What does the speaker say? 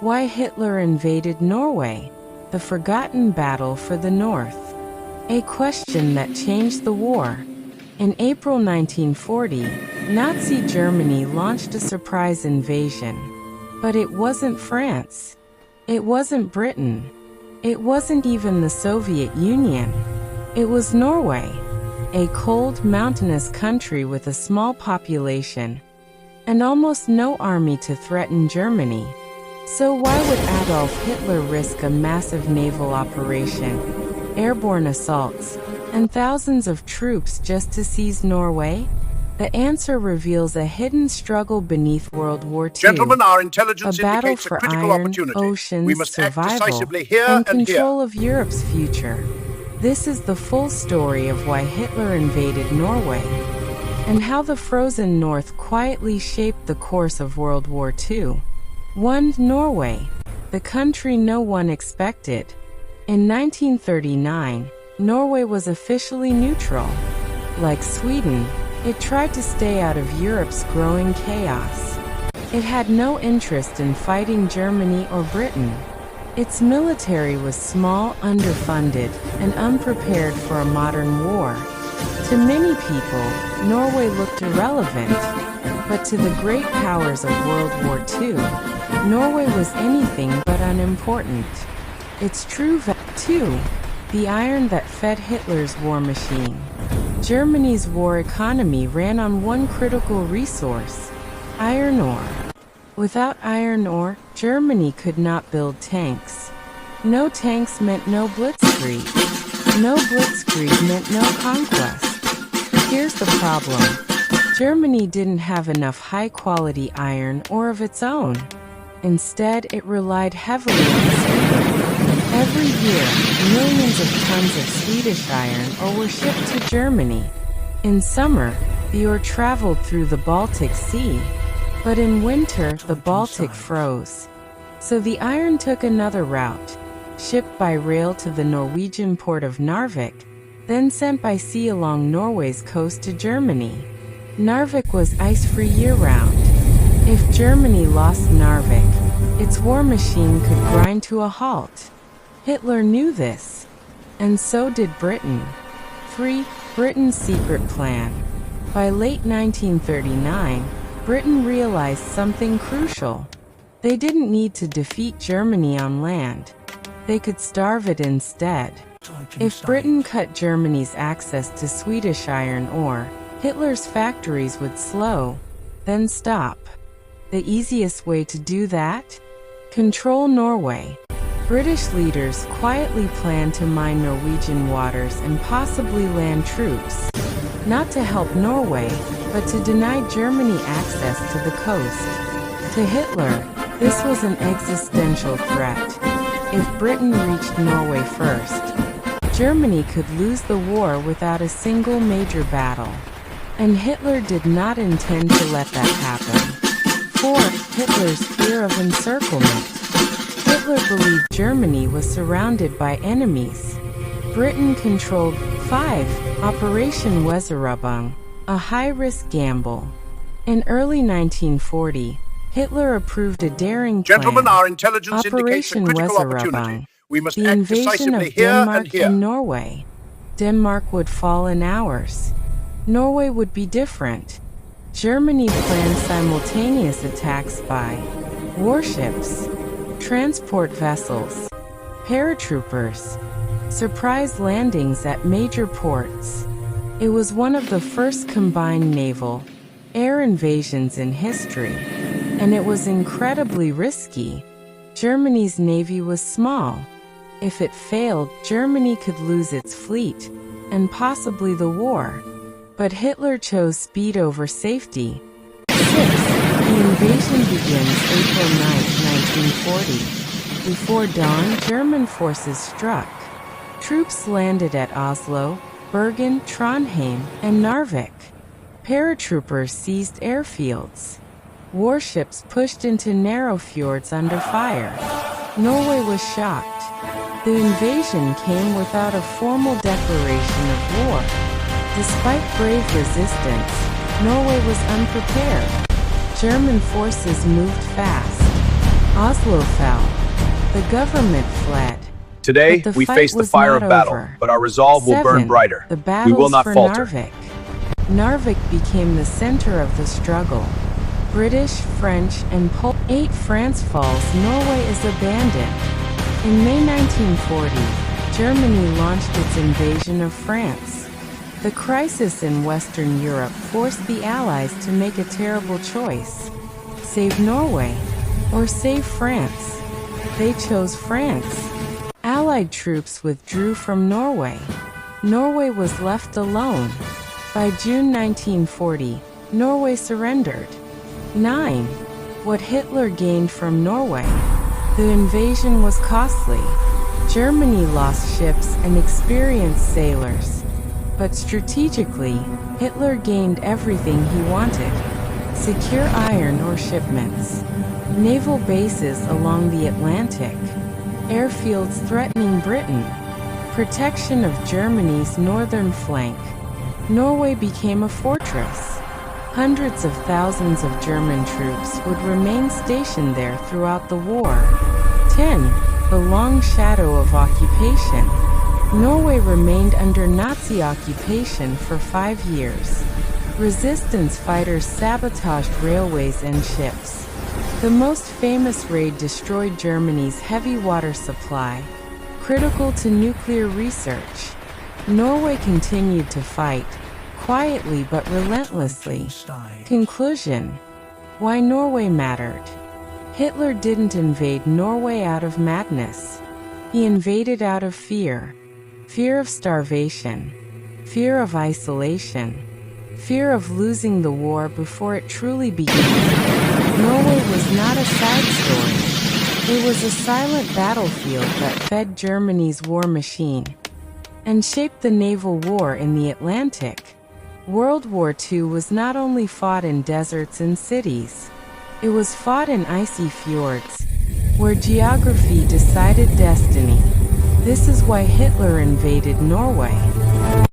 Why Hitler invaded Norway? The forgotten battle for the North. A question that changed the war. In April 1940, Nazi Germany launched a surprise invasion. But it wasn't France. It wasn't Britain. It wasn't even the Soviet Union. It was Norway, a cold, mountainous country with a small population and almost no army to threaten Germany. So why would Adolf Hitler risk a massive naval operation, airborne assaults, and thousands of troops just to seize Norway? The answer reveals a hidden struggle beneath World War II. Gentlemen, our intelligence a battle indicates for a critical iron, opportunity. oceans, We must act survival, decisively here and and control here. of Europe's future. This is the full story of why Hitler invaded Norway, and how the frozen North quietly shaped the course of World War II. 1. Norway, the country no one expected. In 1939, Norway was officially neutral. Like Sweden, it tried to stay out of Europe's growing chaos. It had no interest in fighting Germany or Britain. Its military was small, underfunded, and unprepared for a modern war. To many people, Norway looked irrelevant, but to the great powers of World War II, Norway was anything but unimportant. Its true value. 2. The iron that fed Hitler's war machine. Germany's war economy ran on one critical resource: iron ore. Without iron ore, Germany could not build tanks. No tanks meant no blitzkrieg. No blitzkrieg meant no conquest. Here's the problem. Germany didn't have enough high-quality iron ore of its own. Instead, it relied heavily on Sweden. Every year, millions of tons of Swedish iron ore were shipped to Germany. In summer, the ore traveled through the Baltic Sea. But in winter, the Baltic froze. So the iron took another route, shipped by rail to the Norwegian port of Narvik, then sent by sea along Norway's coast to Germany. Narvik was ice-free year-round. If Germany lost Narvik, its war machine could grind to a halt. Hitler knew this, and so did Britain. 3. Britain's secret plan. By late 1939, Britain realized something crucial. They didn't need to defeat Germany on land. They could starve it instead. If Britain cut Germany's access to Swedish iron ore, Hitler's factories would slow, then stop. The easiest way to do that? Control Norway. British leaders quietly planned to mine Norwegian waters and possibly land troops, not to help Norway, but to deny Germany access to the coast. To Hitler, this was an existential threat. If Britain reached Norway first, Germany could lose the war without a single major battle. And Hitler did not intend to let that happen. 4. Hitler's fear of encirclement. Hitler believed Germany was surrounded by enemies. Britain controlled 5. Operation Weserübung, a high-risk gamble. In early 1940, Hitler approved a daring plan. Gentlemen, our intelligence indicates a Operation critical Weserübung, opportunity. We must the act invasion decisively of here Denmark and here. and Norway. Denmark would fall in hours. Norway would be different. Germany planned simultaneous attacks by warships, transport vessels, paratroopers, surprise landings at major ports. It was one of the first combined naval, air invasions in history, and it was incredibly risky. Germany's navy was small. If it failed, Germany could lose its fleet, and possibly the war. But Hitler chose speed over safety. 6. The invasion begins April 9, 1940. Before dawn, German forces struck. Troops landed at Oslo, Bergen, Trondheim, and Narvik. Paratroopers seized airfields. Warships pushed into narrow fjords under fire. Norway was shocked. The invasion came without a formal declaration of war. Despite brave resistance, Norway was unprepared. German forces moved fast. Oslo fell. The government fled. Today, But the we fight face the was fire not of battle, over. but our resolve will burn 7. brighter. The We battles will not for falter. Narvik. Narvik became the center of the struggle. British, French, and Polish. 8. France falls. Norway is abandoned. In May 1940, Germany launched its invasion of France. The crisis in Western Europe forced the Allies to make a terrible choice: save Norway or save France. They chose France. Allied troops withdrew from Norway. Norway was left alone. By June 1940, Norway surrendered. 9. What Hitler gained from Norway. The invasion was costly. Germany lost ships and experienced sailors. But strategically, Hitler gained everything he wanted: secure iron ore shipments, naval bases along the Atlantic, airfields threatening Britain, protection of Germany's northern flank. Norway became a fortress. Hundreds of thousands of German troops would remain stationed there throughout the war. 10. The long shadow of occupation. Norway remained under Nazi occupation for 5 years. Resistance fighters sabotaged railways and ships. The most famous raid destroyed Germany's heavy water supply, critical to nuclear research. Norway continued to fight, quietly but relentlessly. Conclusion: why Norway mattered. Hitler didn't invade Norway out of madness. He invaded out of fear. Fear of starvation. Fear of isolation. Fear of losing the war before it truly began. Norway was not a side story. It was a silent battlefield that fed Germany's war machine and shaped the naval war in the Atlantic. World War II was not only fought in deserts and cities. It was fought in icy fjords, where geography decided destiny. This is why Hitler invaded Norway.